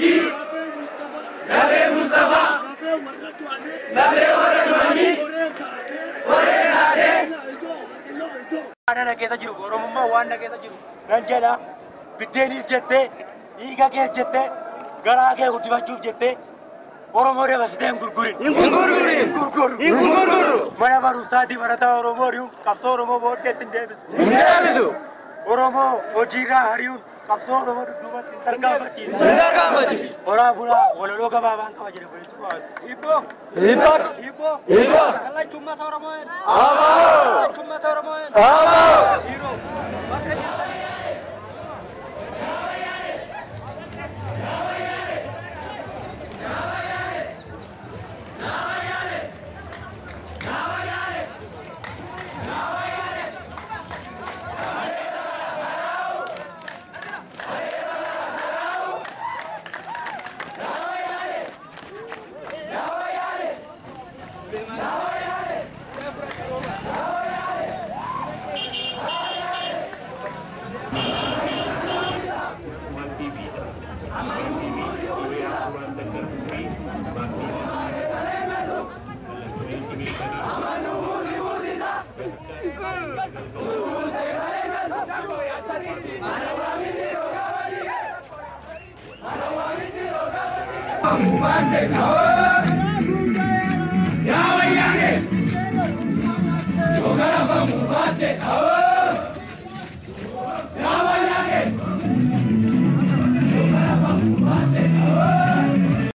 की नबे मुस्तफा नबे वरदवानी ओरे नाटे ana keessa jiru oromummaa waan na keessa jiru nan jedha biddeeniif jettee dhiiga kee jettee garaa kee guddifachuuf jettee Oromoo dabarsitee hin gurguru mana barumsaatii barataa Oromoo ari'uun qabsoo Oromoo booddeetti hin deebisu Oromoo hojiirraa ari'uun qabsoo Oromoo dudduubatti hin tarkaanfachiisu horaa bulaa walaloo gabaabaan qaba jedhe hibboo kallachi uummata Oromoo Mande